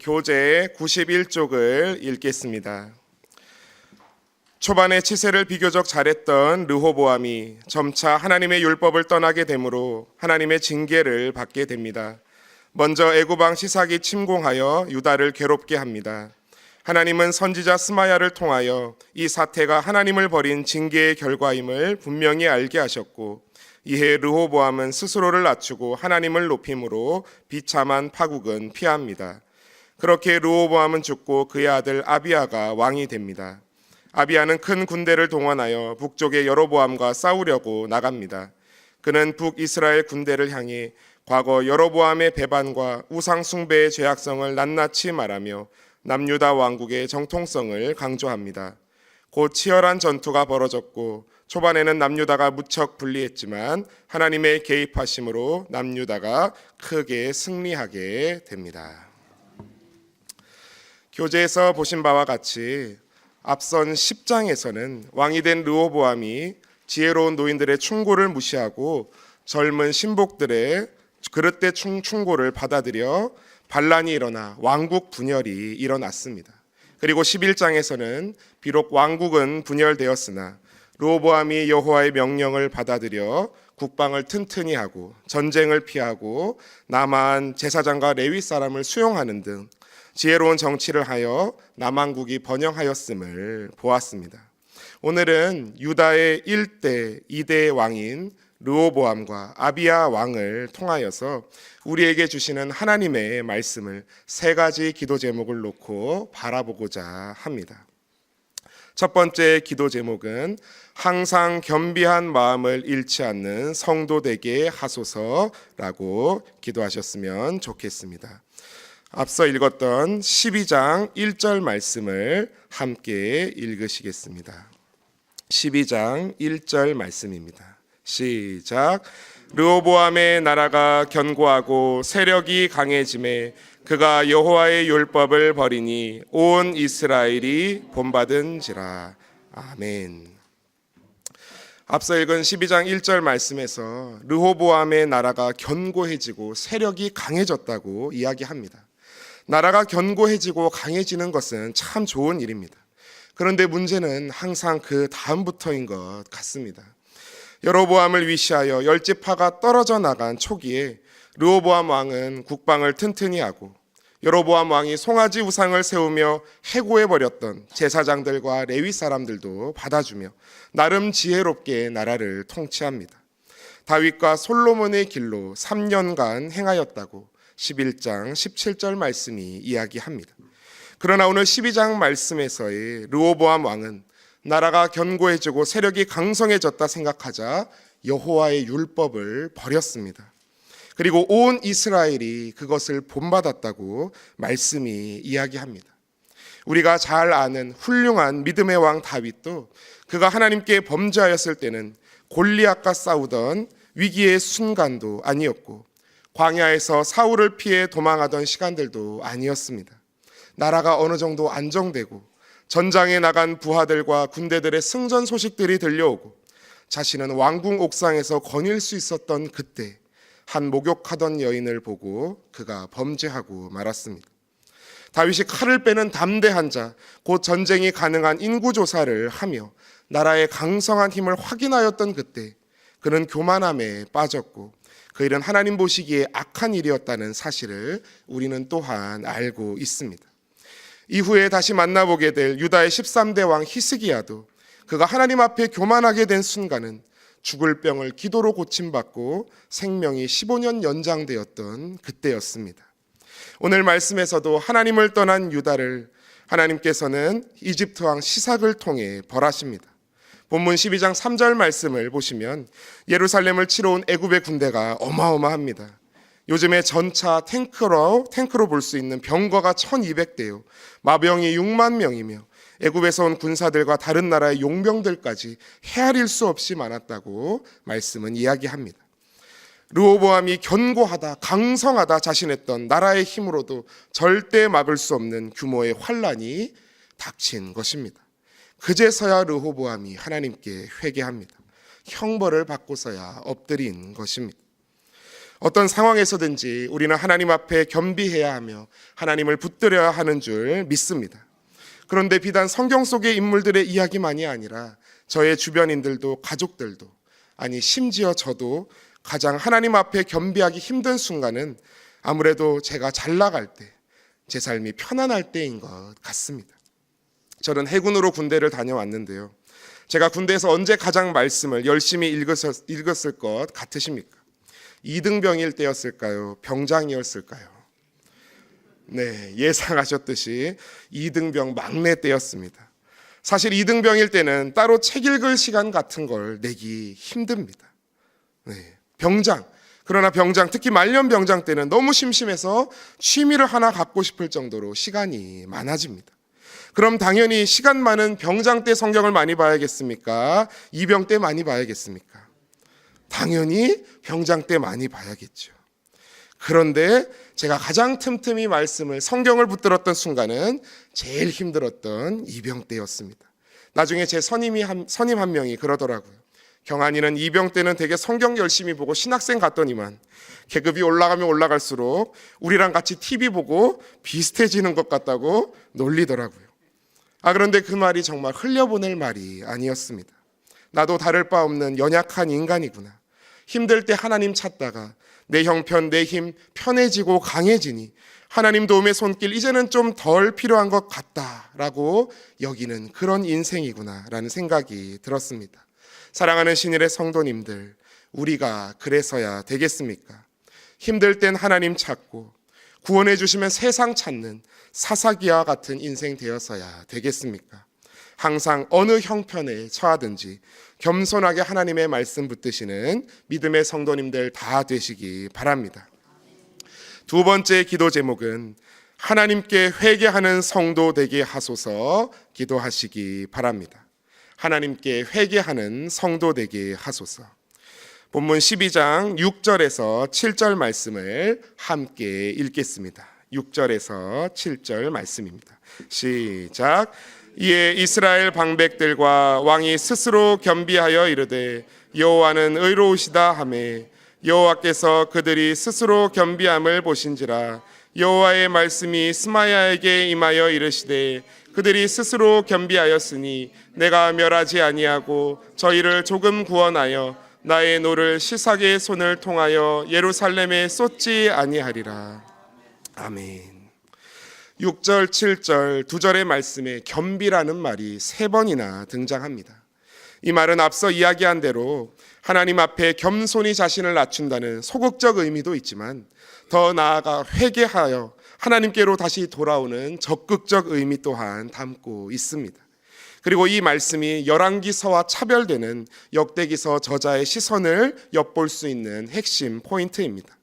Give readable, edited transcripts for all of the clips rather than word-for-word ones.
교재 91쪽을 읽겠습니다. 초반에 치세를 비교적 잘했던 르호보암이 점차 하나님의 율법을 떠나게 되므로 하나님의 징계를 받게 됩니다. 먼저 애굽 왕 시삭이 침공하여 유다를 괴롭게 합니다. 하나님은 선지자 스마야를 통하여 이 사태가 하나님을 버린 징계의 결과임을 분명히 알게 하셨고, 이에 르호보암은 스스로를 낮추고 하나님을 높임으로 비참한 파국은 피합니다. 그렇게 르호보암은 죽고 그의 아들 아비야가 왕이 됩니다. 아비야는 큰 군대를 동원하여 북쪽의 여로보암과 싸우려고 나갑니다. 그는 북이스라엘 군대를 향해 과거 여로보암의 배반과 우상 숭배의 죄악성을 낱낱이 말하며 남유다 왕국의 정통성을 강조합니다. 곧 치열한 전투가 벌어졌고 초반에는 남유다가 무척 불리했지만 하나님의 개입하심으로 남유다가 크게 승리하게 됩니다. 교재에서 보신 바와 같이 앞선 10장에서는 왕이 된 르호보암이 지혜로운 노인들의 충고를 무시하고 젊은 신복들의 그릇된 충고를 받아들여 반란이 일어나 왕국 분열이 일어났습니다. 그리고 11장에서는 비록 왕국은 분열되었으나 르호보암이 여호와의 명령을 받아들여 국방을 튼튼히 하고 전쟁을 피하고 남한 제사장과 레위 사람을 수용하는 등 지혜로운 정치를 하여 남왕국이 번영하였음을 보았습니다. 오늘은 유다의 1대, 2대 왕인 르호보암과 아비야 왕을 통하여서 우리에게 주시는 하나님의 말씀을 세 가지 기도 제목을 놓고 바라보고자 합니다. 첫 번째 기도 제목은 항상 겸비한 마음을 잃지 않는 성도 되게 하소서라고 기도하셨으면 좋겠습니다. 앞서 읽었던 12장 1절 말씀을 함께 읽으시겠습니다. 12장 1절 말씀입니다. 시작. 르호보암의 나라가 견고하고 세력이 강해짐에 그가 여호와의 율법을 버리니 온 이스라엘이 본받은지라. 아멘. 앞서 읽은 12장 1절 말씀에서 르호보암의 나라가 견고해지고 세력이 강해졌다고 이야기합니다. 나라가 견고해지고 강해지는 것은 참 좋은 일입니다. 그런데 문제는 항상 그 다음부터인 것 같습니다. 여로보암을 위시하여 열지파가 떨어져 나간 초기에 르호보암 왕은 국방을 튼튼히 하고 여로보암 왕이 송아지 우상을 세우며 해고해버렸던 제사장들과 레위 사람들도 받아주며 나름 지혜롭게 나라를 통치합니다. 다윗과 솔로몬의 길로 3년간 행하였다고 11장 17절 말씀이 이야기합니다. 그러나 오늘 12장 말씀에서의 르호보암 왕은 나라가 견고해지고 세력이 강성해졌다 생각하자 여호와의 율법을 버렸습니다. 그리고 온 이스라엘이 그것을 본받았다고 말씀이 이야기합니다. 우리가 잘 아는 훌륭한 믿음의 왕 다윗도 그가 하나님께 범죄하였을 때는 골리앗과 싸우던 위기의 순간도 아니었고 광야에서 사울을 피해 도망하던 시간들도 아니었습니다. 나라가 어느 정도 안정되고 전장에 나간 부하들과 군대들의 승전 소식들이 들려오고 자신은 왕궁 옥상에서 거닐 수 있었던 그때 한 목욕하던 여인을 보고 그가 범죄하고 말았습니다. 다윗이 칼을 빼는 담대한 자, 곧 전쟁이 가능한 인구조사를 하며 나라의 강성한 힘을 확인하였던 그때 그는 교만함에 빠졌고 그 일은 하나님 보시기에 악한 일이었다는 사실을 우리는 또한 알고 있습니다. 이후에 다시 만나보게 될 유다의 13대 왕 히스기야도 그가 하나님 앞에 교만하게 된 순간은 죽을 병을 기도로 고침받고 생명이 15년 연장되었던 그때였습니다. 오늘 말씀에서도 하나님을 떠난 유다를 하나님께서는 이집트 왕 시삭을 통해 벌하십니다. 본문 12장 3절 말씀을 보시면 예루살렘을 치러 온 애굽의 군대가 어마어마합니다. 요즘에 전차 탱크로 볼 수 있는 병거가 1200대요. 마병이 6만 명이며 애굽에서 온 군사들과 다른 나라의 용병들까지 헤아릴 수 없이 많았다고 말씀은 이야기합니다. 르호보암이 견고하다, 강성하다 자신했던 나라의 힘으로도 절대 막을 수 없는 규모의 환란이 닥친 것입니다. 그제서야 르호보암이 하나님께 회개합니다. 형벌을 받고서야 엎드린 것입니다. 어떤 상황에서든지 우리는 하나님 앞에 겸비해야 하며 하나님을 붙들어야 하는 줄 믿습니다. 그런데 비단 성경 속의 인물들의 이야기만이 아니라 저의 주변인들도 가족들도, 아니 심지어 저도 가장 하나님 앞에 겸비하기 힘든 순간은 아무래도 제가 잘 나갈 때, 제 삶이 편안할 때인 것 같습니다. 저는 해군으로 군대를 다녀왔는데요, 제가 군대에서 언제 가장 말씀을 열심히 읽었을 것 같으십니까? 2등병일 때였을까요? 병장이었을까요? 네, 예상하셨듯이 2등병 막내 때였습니다. 사실 2등병일 때는 따로 책 읽을 시간 같은 걸 내기 힘듭니다. 네, 병장, 그러나 병장, 특히 말년 병장 때는 너무 심심해서 취미를 하나 갖고 싶을 정도로 시간이 많아집니다. 그럼 당연히 시간 많은 병장 때 성경을 많이 봐야겠습니까? 이병 때 많이 봐야겠습니까? 당연히 병장 때 많이 봐야겠죠. 그런데 제가 가장 틈틈이 말씀을, 성경을 붙들었던 순간은 제일 힘들었던 이병 때였습니다. 나중에 제 선임 한 명이 그러더라고요. 경환이는 이병 때는 되게 성경 열심히 보고 신학생 같더니만 계급이 올라가면 올라갈수록 우리랑 같이 TV 보고 비슷해지는 것 같다고 놀리더라고요. 그런데 그 말이 정말 흘려보낼 말이 아니었습니다. 나도 다를 바 없는 연약한 인간이구나. 힘들 때 하나님 찾다가 내 형편, 내 힘 편해지고 강해지니 하나님 도움의 손길 이제는 좀 덜 필요한 것 같다라고 여기는 그런 인생이구나라는 생각이 들었습니다. 사랑하는 신일의 성도님들, 우리가 그래서야 되겠습니까? 힘들 땐 하나님 찾고 구원해 주시면 세상 찾는 사사기와 같은 인생 되어서야 되겠습니까? 항상 어느 형편에 처하든지 겸손하게 하나님의 말씀 붙드시는 믿음의 성도님들 다 되시기 바랍니다. 두 번째 기도 제목은 하나님께 회개하는 성도 되게 하소서 기도하시기 바랍니다. 하나님께 회개하는 성도 되게 하소서. 본문 12장 6절에서 7절 말씀을 함께 읽겠습니다. 6절에서 7절 말씀입니다. 시작. 이에 이스라엘 방백들과 왕이 스스로 겸비하여 이르되 여호와는 의로우시다 하매 여호와께서 그들이 스스로 겸비함을 보신지라. 여호와의 말씀이 스마야에게 임하여 이르시되 그들이 스스로 겸비하였으니 내가 멸하지 아니하고 저희를 조금 구원하여 나의 노를 시삭의 손을 통하여 예루살렘에 쏟지 아니하리라. 아멘. 6절, 7절 두 절의 말씀에 겸비라는 말이 3번이나 등장합니다. 이 말은 앞서 이야기한 대로 하나님 앞에 겸손히 자신을 낮춘다는 소극적 의미도 있지만 더 나아가 회개하여 하나님께로 다시 돌아오는 적극적 의미 또한 담고 있습니다. 그리고 이 말씀이 열왕기서와 차별되는 역대기서 저자의 시선을 엿볼 수 있는 핵심 포인트입니다.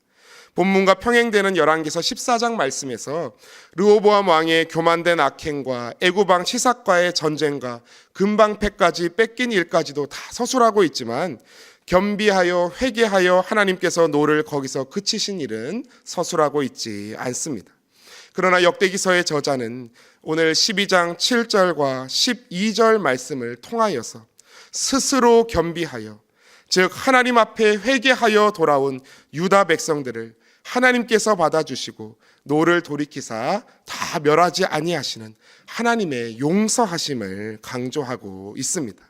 본문과 평행되는 열왕기서 14장 말씀에서 르호보암 왕의 교만된 악행과 애굽 왕 시삭과의 전쟁과 금방패까지 뺏긴 일까지도 다 서술하고 있지만 겸비하여 회개하여 하나님께서 노를 거기서 그치신 일은 서술하고 있지 않습니다. 그러나 역대기서의 저자는 오늘 12장 7절과 12절 말씀을 통하여서 스스로 겸비하여, 즉 하나님 앞에 회개하여 돌아온 유다 백성들을 하나님께서 받아주시고 노를 돌이키사 다 멸하지 아니하시는 하나님의 용서하심을 강조하고 있습니다.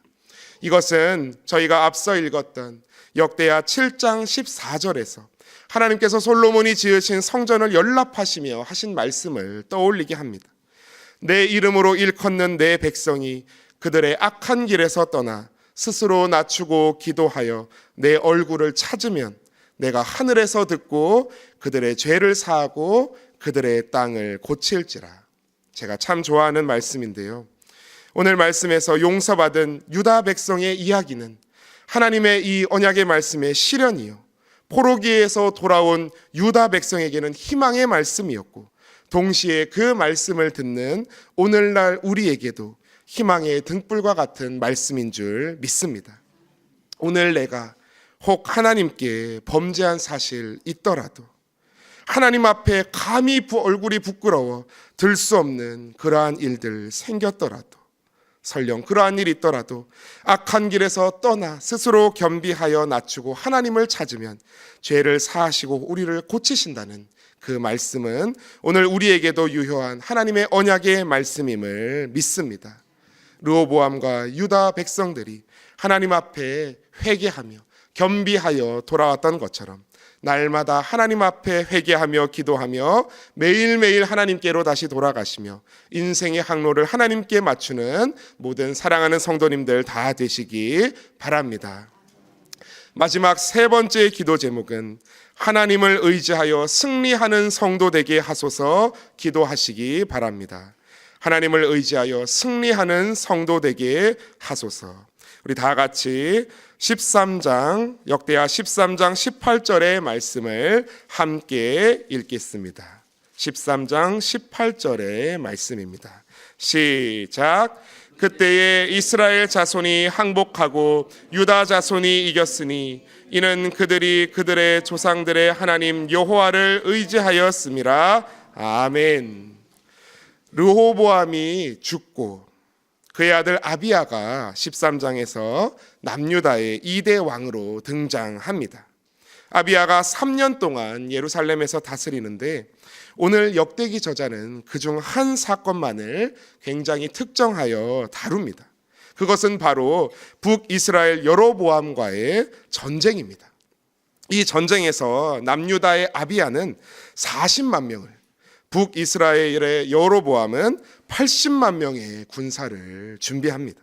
이것은 저희가 앞서 읽었던 역대하 7장 14절에서 하나님께서 솔로몬이 지으신 성전을 연납하시며 하신 말씀을 떠올리게 합니다. 내 이름으로 일컫는 내 백성이 그들의 악한 길에서 떠나 스스로 낮추고 기도하여 내 얼굴을 찾으면 내가 하늘에서 듣고 그들의 죄를 사하고 그들의 땅을 고칠지라. 제가 참 좋아하는 말씀인데요, 오늘 말씀에서 용서받은 유다 백성의 이야기는 하나님의 이 언약의 말씀의 실현이요, 포로기에서 돌아온 유다 백성에게는 희망의 말씀이었고 동시에 그 말씀을 듣는 오늘날 우리에게도 희망의 등불과 같은 말씀인 줄 믿습니다. 오늘 내가 혹 하나님께 범죄한 사실 있더라도, 하나님 앞에 감히 얼굴이 부끄러워 들 수 없는 그러한 일들 생겼더라도 설령 그러한 일이 있더라도 악한 길에서 떠나 스스로 겸비하여 낮추고 하나님을 찾으면 죄를 사하시고 우리를 고치신다는 그 말씀은 오늘 우리에게도 유효한 하나님의 언약의 말씀임을 믿습니다. 르호보암과 유다 백성들이 하나님 앞에 회개하며 겸비하여 돌아왔던 것처럼 날마다 하나님 앞에 회개하며 기도하며 매일매일 하나님께로 다시 돌아가시며 인생의 항로를 하나님께 맞추는 모든 사랑하는 성도님들 다 되시기 바랍니다. 마지막 세 번째 기도 제목은 하나님을 의지하여 승리하는 성도 되게 하소서 기도하시기 바랍니다. 하나님을 의지하여 승리하는 성도 되게 하소서. 우리 다 같이 13장 역대하 13장 18절의 말씀을 함께 읽겠습니다. 13장 18절의 말씀입니다. 시작. 그때에 이스라엘 자손이 항복하고 유다 자손이 이겼으니 이는 그들이 그들의 조상들의 하나님 여호와를 의지하였음이라. 아멘. 르호보암이 죽고 그의 아들 아비야가 13장에서 남유다의 2대 왕으로 등장합니다. 아비야가 3년 동안 예루살렘에서 다스리는데 오늘 역대기 저자는 그중 한 사건만을 굉장히 특정하여 다룹니다. 그것은 바로 북이스라엘 여로보암과의 전쟁입니다. 이 전쟁에서 남유다의 아비야는 40만 명을, 북이스라엘의 여로보암은 80만 명의 군사를 준비합니다.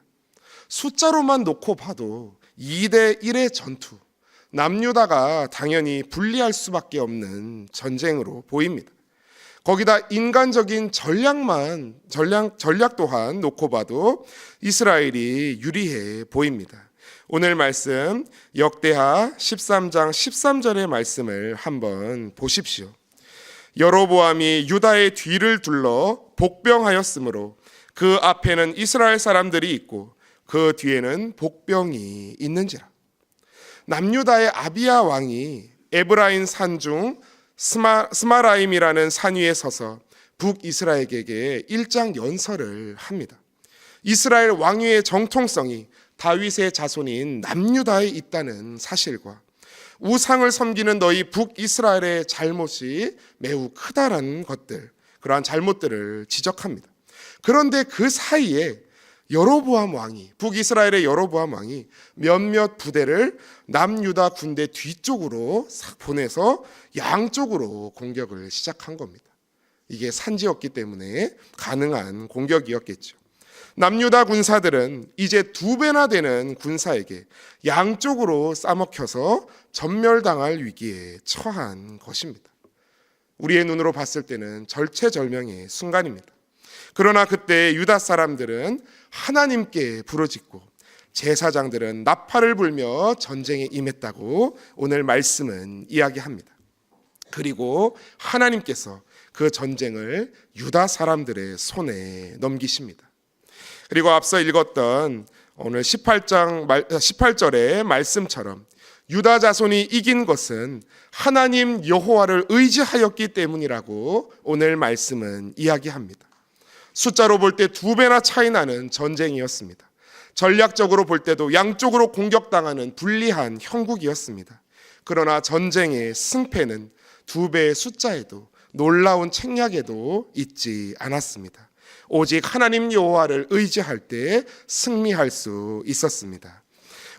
숫자로만 놓고 봐도 2대 1의 전투, 남유다가 당연히 불리할 수밖에 없는 전쟁으로 보입니다. 거기다 인간적인 전략 또한 놓고 봐도 이스라엘이 유리해 보입니다. 오늘 말씀 역대하 13장 13절의 말씀을 한번 보십시오. 여로보암이 유다의 뒤를 둘러 복병하였으므로 그 앞에는 이스라엘 사람들이 있고 그 뒤에는 복병이 있는지라. 남유다의 아비야 왕이 에브라임 산중 스마라임이라는 산 위에 서서 북이스라엘에게 일장 연설을 합니다. 이스라엘 왕위의 정통성이 다윗의 자손인 남유다에 있다는 사실과 우상을 섬기는 너희 북이스라엘의 잘못이 매우 크다라는 것들, 그러한 잘못들을 지적합니다. 그런데 그 사이에 여로보암 왕이, 북이스라엘의 여로보암 왕이 몇몇 부대를 남유다 군대 뒤쪽으로 싹 보내서 양쪽으로 공격을 시작한 겁니다. 이게 산지였기 때문에 가능한 공격이었겠죠. 남유다 군사들은 이제 2배나 되는 군사에게 양쪽으로 싸먹혀서 전멸당할 위기에 처한 것입니다. 우리의 눈으로 봤을 때는 절체절명의 순간입니다. 그러나 그때 유다 사람들은 하나님께 부르짖고 제사장들은 나팔을 불며 전쟁에 임했다고 오늘 말씀은 이야기합니다. 그리고 하나님께서 그 전쟁을 유다 사람들의 손에 넘기십니다. 그리고 앞서 읽었던 오늘 18절의 말씀처럼 유다 자손이 이긴 것은 하나님 여호와를 의지하였기 때문이라고 오늘 말씀은 이야기합니다. 숫자로 볼 때 2배나 차이 나는 전쟁이었습니다. 전략적으로 볼 때도 양쪽으로 공격당하는 불리한 형국이었습니다. 그러나 전쟁의 승패는 2배의 숫자에도 놀라운 책략에도 있지 않았습니다. 오직 하나님 여호와를 의지할 때 승리할 수 있었습니다.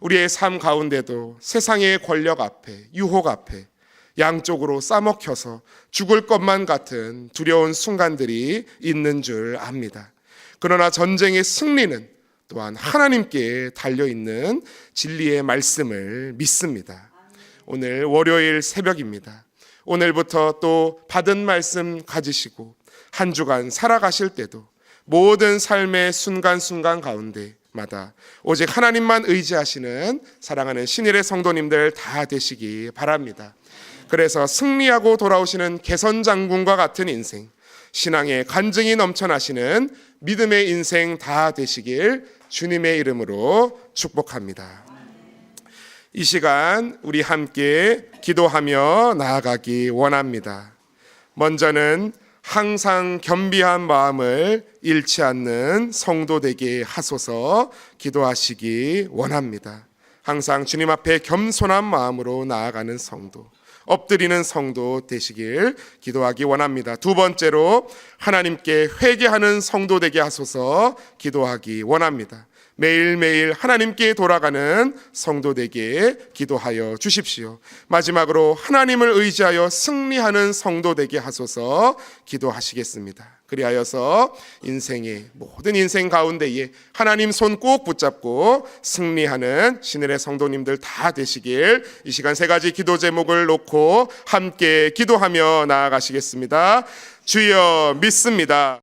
우리의 삶 가운데도 세상의 권력 앞에, 유혹 앞에 양쪽으로 싸먹혀서 죽을 것만 같은 두려운 순간들이 있는 줄 압니다. 그러나 전쟁의 승리는 또한 하나님께 달려있는 진리의 말씀을 믿습니다. 오늘 월요일 새벽입니다. 오늘부터 또 받은 말씀 가지시고 한 주간 살아가실 때도 모든 삶의 순간순간 가운데마다 오직 하나님만 의지하시는 사랑하는 신일의 성도님들 다 되시기 바랍니다. 그래서 승리하고 돌아오시는 개선장군과 같은 인생, 신앙의 간증이 넘쳐나시는 믿음의 인생 다 되시길 주님의 이름으로 축복합니다. 이 시간 우리 함께 기도하며 나아가기 원합니다. 먼저는 항상 겸비한 마음을 잃지 않는 성도 되게 하소서 기도하시기 원합니다. 항상 주님 앞에 겸손한 마음으로 나아가는 성도, 엎드리는 성도 되시길 기도하기 원합니다. 두 번째로 하나님께 회개하는 성도 되게 하소서 기도하기 원합니다. 매일매일 하나님께 돌아가는 성도 되게 기도하여 주십시오. 마지막으로 하나님을 의지하여 승리하는 성도 되게 하소서 기도하시겠습니다. 그리하여서 인생의 모든 인생 가운데에 하나님 손 꼭 붙잡고 승리하는 신일의 성도님들 다 되시길, 이 시간 세 가지 기도 제목을 놓고 함께 기도하며 나아가시겠습니다. 주여 믿습니다.